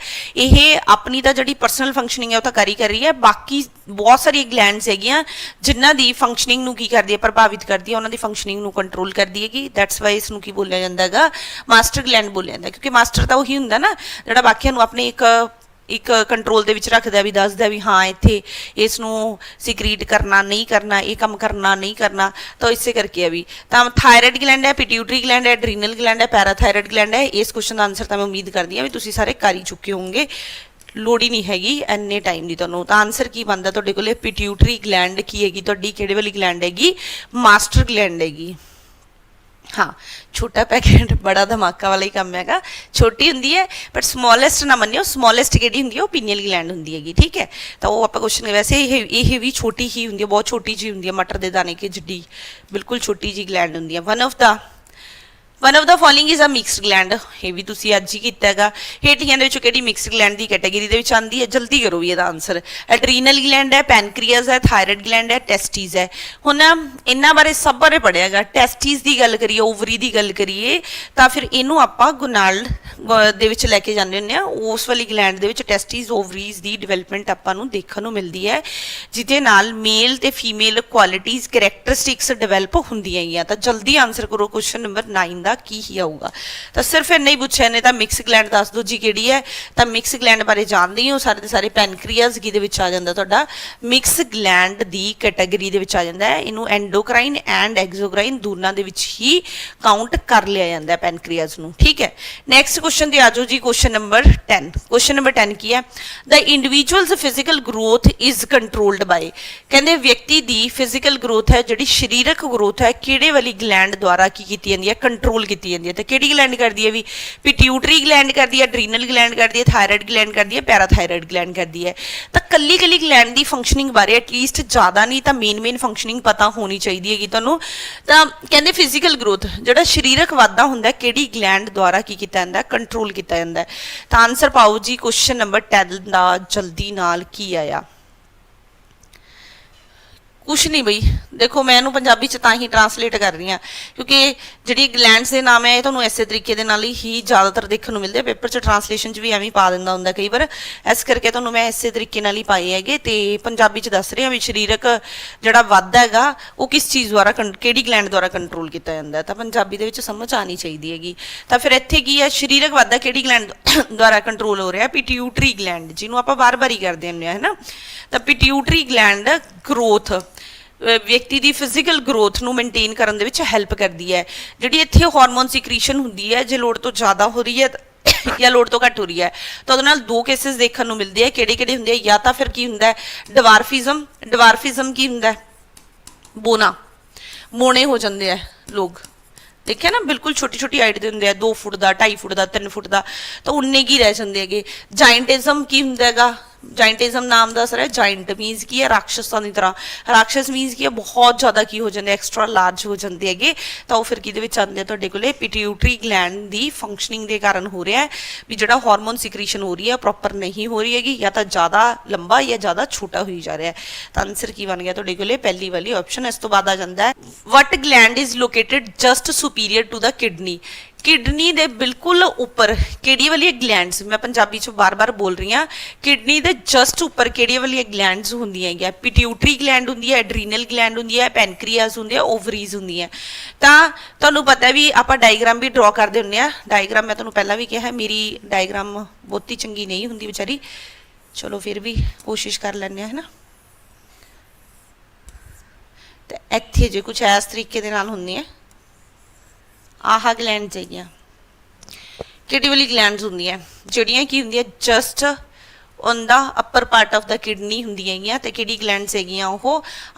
ये अपनी तो जी पर्सनल फंक्शनिंग है वो तो कर ही कर रही है, बाकी बहुत सारी ग्लैंड्स हैगियां जिन्हां दी फंक्शनिंग नूं की करदी है, प्रभावित करती है, उन्हां दी फंक्शनिंग नूं कंट्रोल करती है। दैट्स वाई इसनूं की बोलिया जांदा हैगा, मास्टर ग्लैंड बोलिया जांदा, क्योंकि मास्टर तो वही हुंदा ना जिहड़ा बाकियां नूं अपने एक कंट्रोल दे विच रखदा भी, दसदा भी हाँ इत्थे इसनूं सिक्रीट करना नहीं करना, ये काम करना नहीं करना, तो इसे करके अभी तो थायराइड ग्लैंड है, पिट्यूटरी ग्लैंड है, एड्रीनल ग्लैंड है, पैराथायराइड ग्लैंड है। इस क्वेश्चन का आंसर तो मैं उम्मीद करती हूँ भी तुसीं सारे कर ही चुके होंगे। ਲੋੜ ਹੀ ਨਹੀਂ ਹੈਗੀ ਇੰਨੇ ਟਾਈਮ ਦੀ ਤੁਹਾਨੂੰ। ਤਾਂ ਆਨਸਰ ਕੀ ਬਣਦਾ ਤੁਹਾਡੇ ਕੋਲੇ? ਪਿਟਿਊਟਰੀ ਗਲੈਂਡ ਕੀ ਹੈਗੀ ਤੁਹਾਡੀ? ਕਿਹੜੇ ਵਾਲੀ ਗਲੈਂਡ ਹੈਗੀ? ਮਾਸਟਰ ਗਲੈਂਡ हैगी। हाँ, छोटा पैकेट बड़ा धमाका वाला ही काम हैगा। छोटी हुंदी है बट समॉलेस्ट ना मन्नियो, समॉलेस्ट किहड़ी हुंदी है? वो पीनियल ग्लैंड हुंदी हैगी, ठीक है। तो वो आपां क्वेश्चन वैसे ये भी छोटी ही हुंदी है, बहुत छोटी जी हुंदी है, मटर दे दाने की जिड्डी बिल्कुल छोटी जी ग्लैंड हुंदी है। One of the following is a mixed gland, ये भी तुसी अज ही कीता हैगा। हेठियां दे विचों किहड़ी मिक्सड ग्लैंड दी कैटेगरी दे विच आंदी है? जल्दी करो भी इहदा आंसर। एड्रीनल ग्लैंड है, पैनक्रियाज है, थायराइड ग्लैंड है, टेस्टिस है। हुण इन्हां बारे सब बारे पढ़िया हैगा। टेस्टिस दी गल करिए, ओवरी दी गल करिए तां फिर इहनूं आपां गोनाड दे विच लैके जांदे हुंदे आ। उस वाली ग्लैंड दे विच टेस्टिस ओवरीज दी डिवेलपमेंट आपां नूं देखण नूं मिलदी है, जिहदे नाल मेल ते फीमेल क्वालिटीज करैक्टरिस्टिक्स डिवेलप हुंदियां हैगियां। तां जल्दी आंसर करो क्वेश्चन नंबर 9 ਦਾ ਕੀ ਹੀ ਆਊਗਾ। ਤਾਂ ਸਿਰਫ ਇੰਨਾ ਹੀ ਪੁੱਛਿਆ ਨੇ। ਤਾਂ ਮਿਕਸ ਗਲੈਂਡ ਦੱਸ ਦਿਓ ਜੀ ਕਿਹੜੀ ਹੈ। ਤਾਂ ਮਿਕਸ ਗਲੈਂਡ ਬਾਰੇ ਜਾਣਦੇ ਹੀ ਹੋ ਸਾਰੇ ਦੇ ਸਾਰੇ। ਪੈਨਕ੍ਰੀਆਸ ਕੀ ਦੇ ਵਿੱਚ ਆ ਜਾਂਦਾ ਤੁਹਾਡਾ? ਮਿਕਸ ਗਲੈਂਡ ਦੀ ਕੈਟਾਗਰੀ ਦੇ ਵਿੱਚ ਆ ਜਾਂਦਾ ਹੈ। ਇਹਨੂੰ ਐਂਡੋਕਰਾਈਨ ਐਂਡ ਐਗਜ਼ੋਕਰਾਈਨ ਦੋਨਾਂ ਦੇ ਵਿੱਚ ਹੀ ਕਾਊਂਟ ਕਰ ਲਿਆ ਜਾਂਦਾ ਹੈ ਪੈਨਕ੍ਰੀਆਸ ਨੂੰ, ਠੀਕ ਹੈ। ਨੈਕਸਟ ਕੁਐਸਚਨ ਤੇ ਆ ਜਾਓ ਜੀ, ਕੁਐਸਚਨ ਨੰਬਰ 10। ਕੁਐਸਚਨ ਨੰਬਰ 10 ਕੀ ਹੈ? The individual's physical growth is controlled by, ਕਹਿੰਦੇ ਵਿਅਕਤੀ ਦੀ ਫਿਜ਼ੀਕਲ ਗਰੋਥ ਹੈ ਜਿਹੜੀ ਸਰੀਰਕ ਗਰੋਥ ਹੈ ਕਿਹੜੇ ਵਾਲੀ ਗਲੈਂਡ ਦੁਆਰਾ ਕੀ ਕੀਤੀ ਜਾਂਦੀ ਹੈ? ਕੰਟਰੋਲ ਕੀਤੀ ਜਾਂਦੀ ਹੈ। ਤਾਂ ਕਿਹੜੀ ਗਲੈਂਡ ਕਰਦੀ ਹੈ? ਵੀ ਪਿਟਿਊਟਰੀ ਗਲੈਂਡ ਕਰਦੀ ਹੈ, ਐਡਰੀਨਲ ਗਲੈਂਡ ਕਰਦੀ ਹੈ, थायराइड ग्लैंड करती है, पैराथायराइड ग्लैंड करती है। तो कल्ली कल्ली ग्लैंड की फंक्शनिंग बारे एटलीस्ट ज़्यादा नहीं तो मेन फंक्शनिंग पता होनी चाहिए है तुहानूं। तो कहते फिजिकल ग्रोथ जो शरीरक वाधा होंदा किहड़ी ग्लैंड द्वारा की किया जाता है? कंट्रोल किया जाता है। तो आंसर पाओ जी क्वेश्चन नंबर 10 का जल्दी नाल की आया। कुछ नहीं बई, देखो मैं इहनूं पंजाबी च तां ही ट्रांसलेट कर रही हाँ क्योंकि जिहड़ी ग्लैंड्स के नाम है ये तुहानूं इसे तरीके दे नाल ही ज़्यादातर देखने को मिलते, पेपर च ट्रांसलेशन च भी एवं पा दिंदा हुंदा कई बार, इस करके तुहानूं मैं इसे तरीके नाल ही पाए हैगे। ते पंजाबी च दस रही हाँ भी शरीरक जिहड़ा वाधा हैगा वो किस चीज़ द्वारा किहड़ी ग्लैंड द्वारा कंट्रोल किया जाता है। तो पंजाबी दे विच समझ आनी चाहिए हैगी। तो फिर इत्थे की है? शरीरक वाधा किहड़ी ग्लैंड द्वारा कंट्रोल हो रहा? पिट्यूटरी ग्लैंड, जिन्होंने आपां बार बार ही करते हैं है ना। तो पिट्यूटरी ग्लैंड ग्रोथ व्यक्ति की फिजिकल ग्रोथ ਨੂੰ ਮੇਨਟੇਨ ਕਰਨ ਦੇ ਵਿੱਚ ਹੈਲਪ ਕਰਦੀ ਹੈ। ਜਿਹੜੀ ਇੱਥੇ ਹਾਰਮੋਨ ਸਿਕ੍ਰੀਸ਼ਨ ਹੁੰਦੀ ਹੈ ਜੇ ਲੋੜ ਤੋਂ ਜ਼ਿਆਦਾ ਹੋ ਰਹੀ ਹੈ ਜਾਂ ਲੋੜ ਤੋਂ ਘੱਟ ਹੋ ਰਹੀ ਹੈ ਤਾਂ ਉਹਦੇ ਨਾਲ ਦੋ ਕੇਸਿਸ ਦੇਖਣ ਨੂੰ ਮਿਲਦੇ ਆ। ਕਿਹੜੇ ਕਿਹੜੇ ਹੁੰਦੇ ਆ? ਜਾਂ ਤਾਂ ਫਿਰ ਕੀ ਹੁੰਦਾ ਹੈ ਡਵਾਰਫਿਜ਼ਮ। ਡਵਾਰਫਿਜ਼ਮ ਕੀ ਹੁੰਦਾ ਹੈ? मोने हो जाते हैं लोग, देखिए ना बिल्कुल छोटी छोटी हाइट के होंगे 2 फुट का 2.5 फुट का 3 फुट का, तो उन्ने की रह जाते हैं। जाइंटिज्म की होंगे? जाइंटिज्म नाम दस रहा है। जाइंट मीनस की है राक्षसां की तरह, राक्षस मीनस की है बहुत ज़्यादा की हो जाते एक्सट्रा लार्ज हो जाते हैं। तो फिर कि आते हैं तुहाडे कोले पिट्यूटरी ग्लैंड की फंक्शनिंग के कारण हो रहा है भी जिहड़ा हार्मोन सिक्रीशन हो रही है प्रॉपर नहीं हो रही हैगी, या तो ज़्यादा लंबा या ज़्यादा छोटा हो जा रहा है। तो आंसर की बन गया तुहाडे कोले? पहली वाली ऑप्शन। इस तो बाद आ जाता है what gland is located just superior to the kidney. Kidney दे बिल्कुल उपर किहड़ी वाली ग्लैंड्स, मैं पंजाबी च बार बार बोल रही हाँ, किडनी दे जस्ट उपर किहड़ी वाली ग्लैंड्स होंदियां है? पिट्यूटरी ग्लैंड होंदी है, एड्रीनल ग्लैंड होंदी है, पैनक्रियास होंदी है, ओवरीज होंदी है। तो तुहानूं पता है भी आपां डायग्राम भी ड्रॉ करदे हुंदे आ। डायग्राम मैं तुहानूं पहलां भी कहा मेरी डायग्राम बहुती चंगी नहीं हुंदी बेचारी, चलो फिर भी कोशिश कर लैंदे है ना। तो इत्थे जे कुछ इस तरीके दे नाल हुंदी है आह ग्लैंड चाहिए किहड़ी वाली ग्लैंड्स होंदियां जिहड़ियां की होंदियां just on the upper part of the kidney होंदियां ते किहड़ी ग्लैंड्स हैगियां ओह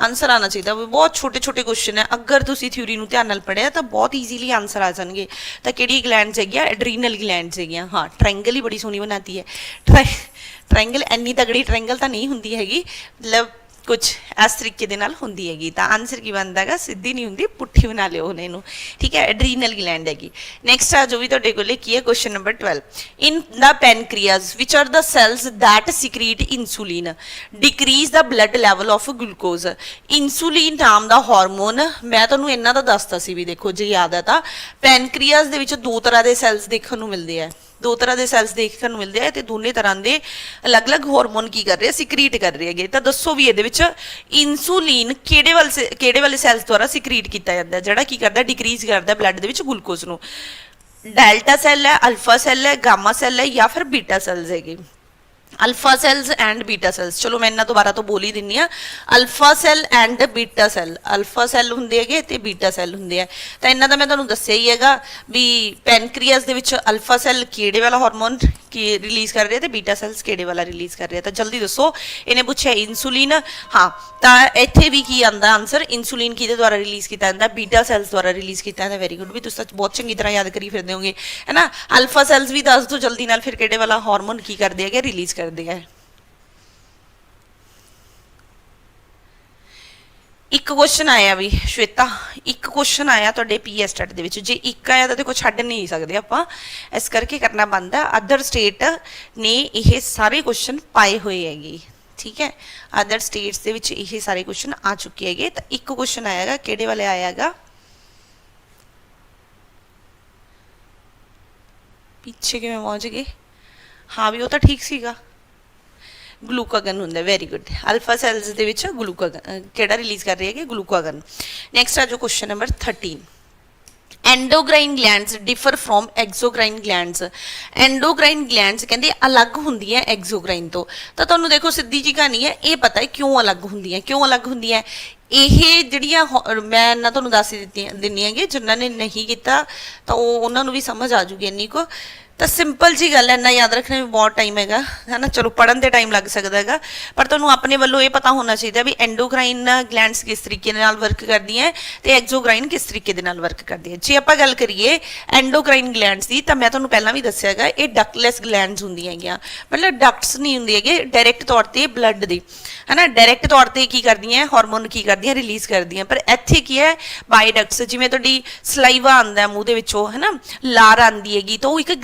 आंसर आना चाहिए। बहुत छोटे छोटे क्वेश्चन है, अगर तुसीं थ्योरी नूं ध्यान नाल पढ़िया तो बहुत ईजीली आंसर आ जाएंगे। तो किहड़ी ग्लैंड्स हैगियां? एड्रीनल ग्लैंड्स हैगियां। हाँ, ट्रायंगल ही बड़ी सोहनी बनाती है। ट्रायंगल इन्नी तगड़ी ट्रायंगल तो नहीं होंदी हैगी, मतलब कुछ इस तरीके दे नाल होंदी हैगी। तो आंसर की बनता है सीधी नहीं होंदी, पुट्ठी बना लियो उन्हें, ठीक है। एड्रीनल ग्लैंड हैगी। नैक्सट आ जो भी तुहाडे कोले की है question number 12। In the pancreas which are the cells that secrete insulin decrease the blood level of glucose. Insulin नाम दा हार्मोन मैं तुहानूं इन्ना दा दसता सी भी, देखो जे याद है तो पैनक्रियाज दे विच दो तरह के सैल्स देखने को मिलते हैं, दो तरह के सैल्स देखने को मिलते हैं तो दोनों तरह के अलग अलग हार्मोन की कर रहे हैं, सिक्रीट कर रहे हैं। तो दसो भी ये इंसुलिन किहड़े वाले सैल्स द्वारा सिक्रीट किया जाता है जिहड़ा की करता डिक्रीज करता ब्लड दे विच ग्लूकोज नूं? डेल्टा सैल है, अल्फा सैल है, गामा सैल है या फिर बीटा सैल्स है? Alpha cells and beta cells. चलो मैं इन्ना दोबारा तो बोल ही दिनी हाँ। Alpha cell and beta cell, alpha cell हुंदे हैगे ते बीटा सैल हुंदे है। तो इन्ना दा मैं तुहानूं दस्सिया ही हैगा भी पैनक्रीअस दे विच अल्फा सैल किहड़े वाला हार्मोन की रिलीज़ कर रहे ते बीटा सैल्स किहड़े वाला रिलीज़ कर रहे। तो जल्दी दसो। इन्हें पुछया इंसुलिन, हाँ तो इत्थे भी की आंदा आंसर, इंसुलिन किहदे द्वारा रिलीज़ किया जाता, बीटा सैल्स द्वारा रिलीज़ किया जाता। वेरी गुड, भी तुसीं बहुत चंगी तरह याद करी फिरदे होगे है ना। अल्फा सैल्स भी दस दो जल्दी नाल, फिर किहड़े वाला हार्मोन की करदे हैगे रिलीज़ करदे है। एक क्वेश्चन आया भी श्वेता, एक क्वेश्चन आया तुहाडे पीएस स्टैट दे विच, जे एक आया तो देखो छड्ड नहीं सकते आपां, इस करके करना बनता। अदर स्टेट ने ये सारे क्वेश्चन पाए हुए हैगे, ठीक है। अदर स्टेट्स दे विच ये सारे क्वेश्चन आ चुके हैगे। तो एक क्वेश्चन आएगा किहड़े वाले आएगा, पीछे किवें पहुंच गए, हाँ भी वो तो ठीक सीगा, ग्लूकागन होंगे। वेरी गुड, अल्फा सैल्स दे विच ग्लूकागन केड़ा रिलीज़ कर रही है, ग्लूकागन। नैक्सट आ जो question number 13, endocrine glands differ from exocrine glands. Endocrine glands कहते अलग होंगी एक्सोक्राइन तो तुहानूं देखो सीधी जी कहानी है, ये पता है क्यों अलग होंगी, क्यों अलग होंगी। ये जड़ियाँ मैं ना तुहानूं दस दिनी है, जिन्होंने नहीं किया तो उन्होंने भी समझ आ जूगी इन्नी को। तो सिंपल जी गल है, इन्ना याद रखने में बहुत टाइम है ना। चलो पढ़न से टाइम लग सकता है, पर तुहानूं अपने वालों ये पता होना चाहिए भी एंडोक्राइन ग्लैंड्स किस तरीके नाल वर्क करदी है ते एक्सोक्राइन किस तरीके दे नाल वर्क करदी है। जे आपां गल करिए एंडोक्राइन ग्लैंड्स की, तो मैं तुहानूं पहलां भी दस्सिया है ये डक्टलैस ग्लैंड्स होंदियां हैगियां, मतलब डक्ट्स नहीं होंदे हैगे, डायरैक्ट तौर पर ब्लड दी है ना, डायरैक्ट तौर पर की करदियां हार्मोन की करदियां रिलीज़ करदियां। पर इत्थे की है बाय डक्ट्स, जिवें तुहाडी सलाइवा आंदा है मूँह दे विचों है ना, लार आंदी हैगी तो एक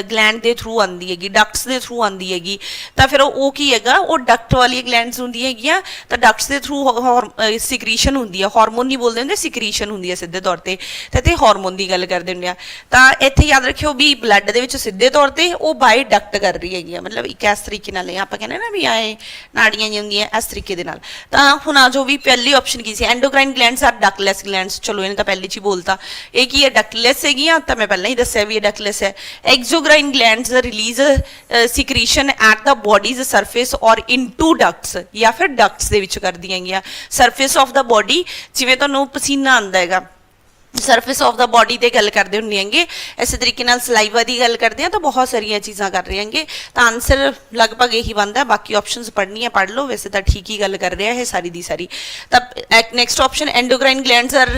ग्लैंड के थ्रू आती हैगी, डक्ट्स के थ्रू आती हैगी। तो फिर वो की है वो डक्ट वाली ग्लैंड्स होंदी हैगियां, तो डक्ट्स के थ्रू सिक्रीशन होंदी है, हार्मोन नहीं बोलते होंगे, सिक्रीशन होंदी है सीधे तौर पर। तो हार्मोन की गल करते होंगे। तो इत्थे याद रखियो भी ब्लड दे विच सीधे तौर पर वो बाय डक्ट कर रही हैगी, मतलब एक इस तरीके नाल आपां कहने ना भी आए नाड़ियां जी होंदियां इस तरीके दे नाल। तो हुण आ जो भी पहली ऑप्शन की सी एंडोक्राइन ग्लैंड्स आर डक्टलैस ग्लैंड्स, चलो इन्हें तो पहले च ही बोलता। ये की है डक्टलैस हैगियां, तो मैं पहले ही दस्सिया भी ये डक्टलैस है। Exocrine glands release secretion at the bodies surface और इनटू डक्ट्स, या फिर डक्ट्स दे विच करदियां हैगियां। सरफेस ऑफ द बॉडी जिवें तुहानूं पसीना आंदा हैगा, सरफेस ऑफ द बॉडी की गल करते होंगे, इस तरीके नाल सलाइवा की गल करते हैं, तो बहुत सारिया चीज़ां कर रहे हैं। तो आंसर लगभग यही बनता है, बाकी ऑप्शंस पढ़नी है पढ़ लो, वैसे तो ठीक ही गल कर रहा है सारी दी सारी। तब next option endocrine glands are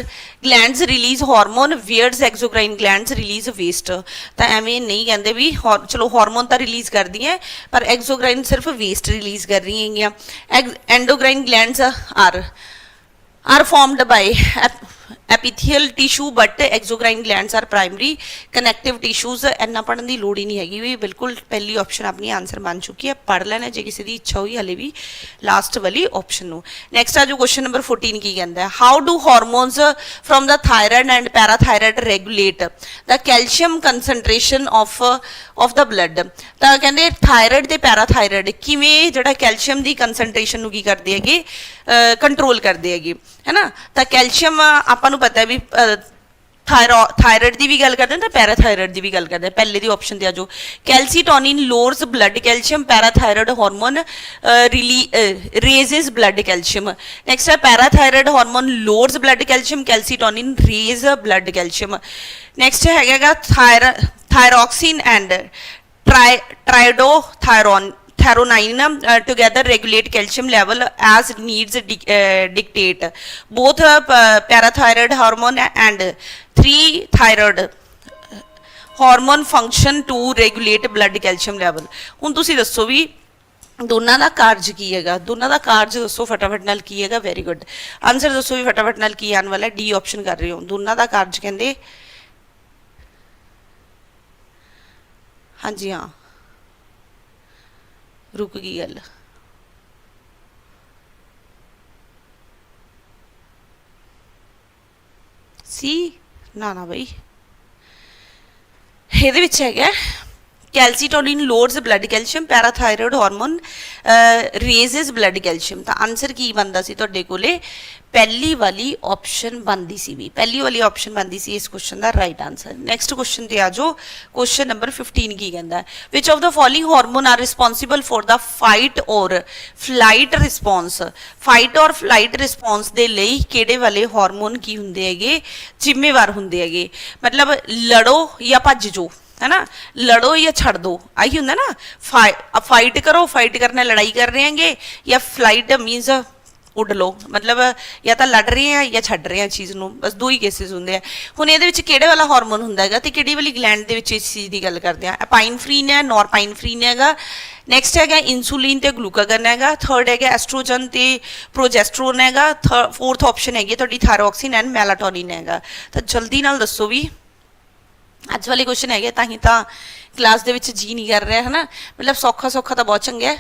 glands release hormone whereas exocrine glands release waste. तो एवं नहीं कहते भी चलो हार्मोन तो रिलीज़ कर दी है, पर एक्सोक्राइन सिर्फ वेस्ट रिलीज़ कर रही हैं। Endocrine glands are formed by epithelial tissue, but exocrine glands are primary connective tissues. इन्ना पढ़ने की लोड़ ही नहीं हैगी, भी बिल्कुल पहली ऑप्शन अपनी आंसर बन चुकी है, पढ़ लेना जे किसी की इच्छा हुई हले भी लास्ट वाली ऑप्शन ਨੂੰ। नैक्सट आ जो क्वेश्चन नंबर 14 की कहता है, how do hormones from the thyroid and parathyroid regulate the calcium concentration of the blood. तो कहते थायराइड ते पैराथायराइड किवें जिहड़ा कैल्शियम की कंसनट्रेशन नूं की करदे हैगे कंट्रोल करदे हैगे है ना। तो कैल्शियम आपां नूं पता है भी थायराइड की भी गल करते हैं तो पैराथायराइड की भी गल करते हैं। पहले की ऑप्शन दिया जो calcitonin lowers blood calcium, parathyroid hormone raises blood calcium. Next है parathyroid hormone lowers blood calcium, calcitonin raise blood calcium. Next है thyroxine and triiodothyronine thyronine together regulate calcium level as needs dictate. Both parathyroid hormone and 3 thyroid hormone function to regulate blood calcium level. हुण तुसीं दस्सो भी दोनों का कार्ज की है, दोनों का कार्ज दसो फटाफट नाल की है। वेरी गुड, आंसर दसो भी फटाफट नाल की आने वाला है। डी ऑप्शन कर रहे हो, दोनों का कार्ज कहते हाँ जी हाँ रुक गई गल सी ना ना बई ये है calcitonin loads blood calcium, parathyroid hormone raises blood calcium. तो आंसर की बनता सी तुहाडे कोले पहली वाली ऑप्शन बनती सी भी, पहली वाली ऑप्शन बनती सी इस क्वेश्चन का राइट आंसर। नैक्सट क्वेश्चन ते आ जाओ, क्वेश्चन नंबर 15 की कहता है, which of the following hormone are responsible for the fight और फ्लाइट रिस्पॉन्स। फाइट और फ्लाइट रिस्पॉन्स दे लई किहड़े वाले हार्मोन की हुंदे हैगे, जिम्मेवार हुंदे हैगे। मतलब लड़ो या भज जो, है ना, लड़ो या छड़ दो, आई होंगे ना। फाइट करो, फाइट करना लड़ाई कर रहे हैं, या फ्लाइट मीनस उड़ लो, मतलब या तो लड़ रहे हैं या छड़ रहे हैं चीज़ को, बस दो ही केसिस होंगे हैं। हुण इहदे विच किहड़े वाला हार्मोन हुंदा हैगा ते किहड़ी वाली ग्लैंड दे विच इस चीज़ की गल करते हैं। एपाइनफ्रीन है, नॉरपाइनफ्रीन हैगा, नैक्सट है इंसुलिन ते ग्लूकागन हैगा, थर्ड है एस्ट्रोजन ते प्रोजेस्ट्रोन हैगा, फोर्थ ऑप्शन हैगी तुहाडी थायरोक्सिन एंड मेलाटोनिन हैगा। तो जल्दी नाल दसो भी अज वाले क्वेश्चन है, ताही तो क्लास दे विच जी नहीं कर रहा, है ना। मतलब सौखा सौखा तो बहुत चंगा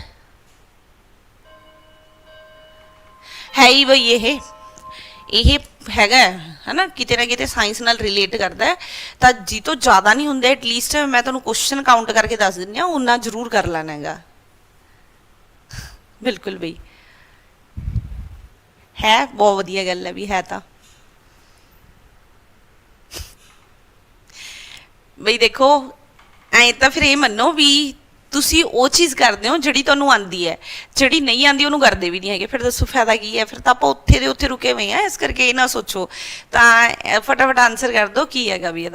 है ही बई, ये हैगा, है ना, किते ना किते साइंस नाल रिलेट करता है। तो जी तो ज़्यादा नहीं होंगे, एटलीस्ट मैं तुहानूं क्वेश्चन काउंट करके दस दिंदी हां, उन्ना जरूर कर लेना हैगा। बिल्कुल बई है, बहुत वधिया गल है भी है। तो बई देखो ऐ तो फिर ये मनो भी तुसी वो चीज़ करते हो जिहड़ी तुहानूं आंदी है, जिहड़ी नहीं आंदी उहनूं करदे भी नहीं हैगे, फिर दसो फायदा की है। फिर तो आपां उत्थे दे उत्थे रुके हुए हैं, इस करके ये ना सोचो। तो फटाफट आंसर कर दो की हैगा भी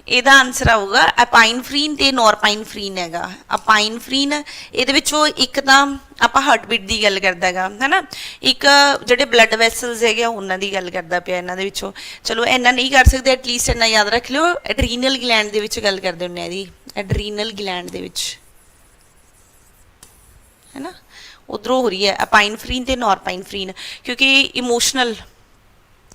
ਇਹਦਾ आंसर आऊगा एपाइनफ्रीन ते नॉरपाइनफ्रीन हैगा। एपाइनफ्रीन ਇਹਦੇ ਵਿੱਚੋਂ ਇੱਕ ਤਾਂ ਆਪਾਂ ਹਾਰਟਬੀਟ ਦੀ ਗੱਲ ਕਰਦਾ ਹੈਗਾ, है ना, ਇੱਕ ਜਿਹੜੇ ਬਲੱਡ ਵੈਸਲਸ ਹੈਗੇ ਉਹਨਾਂ ਦੀ ਗੱਲ ਕਰਦਾ ਪਿਆ ਇਹਨਾਂ ਦੇ ਵਿੱਚੋਂ। ਚਲੋ ਇੰਨਾ ਨਹੀਂ ਕਰ ਸਕਦੇ, ਐਟਲੀਸਟ ਇੰਨਾ ਯਾਦ ਰੱਖ ਲਿਓ, ਐਡਰੀਨਲ ਗਲੈਂਡ ਦੇ ਵਿੱਚ ਗੱਲ ਕਰਦੇ ਹੁੰਦੇ ਆ ਇਹਦੀ, ਐਡਰੀਨਲ ਗਲੈਂਡ ਦੇ ਵਿੱਚ, है ना, उधरों हो रही है एपाइनफ्रीन ते नॉरपाइनफ्रीन, क्योंकि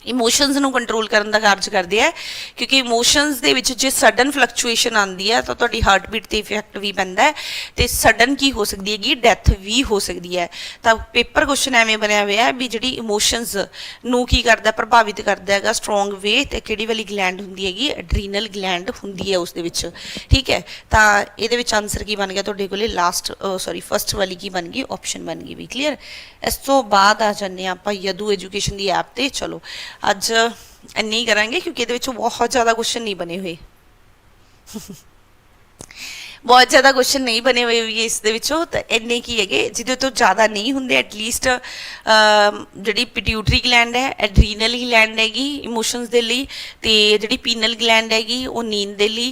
इमोशनस ਨੂੰ कंट्रोल करने का कार्य करते हैं। क्योंकि इमोशनस ਦੇ ਵਿੱਚ ਜੇ सडन फ्लक्चुएशन आती है तो ਤੁਹਾਡੀ हार्टबीट ਤੇ इफेक्ट भी पैंदा है, तो सडन की हो सकती हैगी, डैथ भी हो सकती है। तो पेपर क्वेश्चन एवें बनया हुआ है भी जी इमोशनस ਨੂੰ की करता, प्रभावित करता है स्ट्रोंग वे, तो किहड़ी वाली ग्लैंड होंदी हैगी, एड्रीनल ग्लैंड होंदी है उस दे विच, ठीक है। तो ये आंसर की बन गया तुहाडे कोले लास्ट सॉरी फर्स्ट वाली की बन गई, ऑप्शन बन गई भी क्लीयर। इस तो बाद आ जाने आपां यदू एजुकेशन की ऐप ते। चलो अज नहीं करांगे क्योंकि ये बहुत ज़्यादा क्वेश्चन नहीं बने हुए बहुत ज़्यादा क्वेश्चन नहीं बने हुए भी इस तो इन्ने की है जिदे तो ज़्यादा नहीं होंगे। एटलीस्ट जी पिट्यूटरी ग्लैंड है, एड्रीनल ग्लैंड हैगी इमोशनस के लिए, तो जी पीनल ग्लैंड हैगी वो नींद के लिए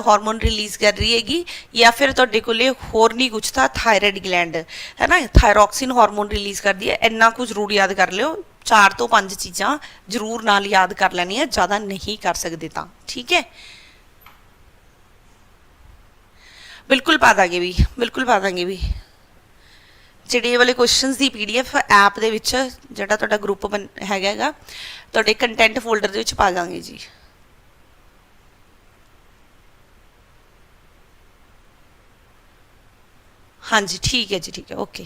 हार्मोन रिलीज़ कर रही हैगी, या फिर तुहाडे कोले होर नहीं कुछ था थायराइड ग्लैंड, है ना, थायरोक्सिन हार्मोन रिलीज़ कर दी है। इन्ना कुछ जरूर याद कर लियो, 4 तो 5 चीज़ां जरूर नाल याद कर लैनियां, ज़्यादा नहीं कर सकते तो, ठीक है। बिल्कुल पा देंगे भी, बिल्कुल पा देंगे भी। ਜਿਹੜੇ वाले क्वेश्चंस की PDF ऐप ਦੇ ਵਿੱਚ ਜਿਹੜਾ ਤੁਹਾਡਾ ग्रुप हैगा ਤੁਹਾਡੇ कंटेंट फोल्डर ਦੇ ਵਿੱਚ ਪਾ ਦਾਂਗੇ जी। हाँ जी ठीक है जी, ठीक है, ओके।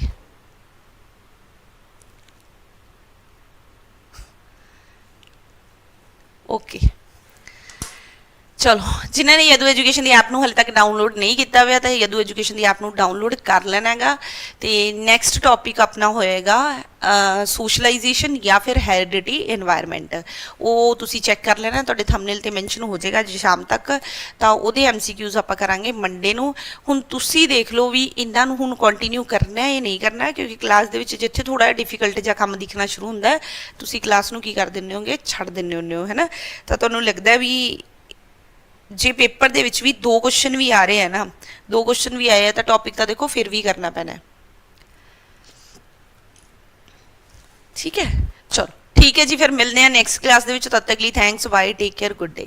ओके चलो जिन्होंने यदू एजुकेशन की ऐप को हाले तक डाउनलोड नहीं किया हुआ तो यदू एजुकेशन की ऐप को डाउनलोड कर लेना है। तो नैक्सट टॉपिक अपना होएगा सोशलाइजेशन या फिर हैरिडिटी एनवायरमेंट, वो तुसी चेक कर लेना, तुहाडे थंबनेल ते मैंशन हो जाएगा जी शाम तक। तो उहदे MCQs आपां करांगे मंडे नूं। हुण तुसी देख लो भी इन्हां नूं हुण कंटिन्यू करना है या नहीं करना, क्योंकि क्लास दे विच जिथे थोड़ा डिफिकल्ट जिहा काम दिखना शुरू हुंदा है तुसी क्लास नूं की कर दिंदे होगे, छड्ड दिंदे हुंदे हो, है ना। तो तुहानूं लगदा भी जे पेपर दे विच भी 2 क्वेश्चन भी आ रहे हैं ना, 2 क्वेश्चन भी आए हैं, तो टॉपिक तो देखो फिर भी करना पैना है, ठीक है। चलो ठीक है जी, फिर मिलते हैं नेक्स्ट क्लास दे विच, तब तक लिए thanks, bye, take care, good day.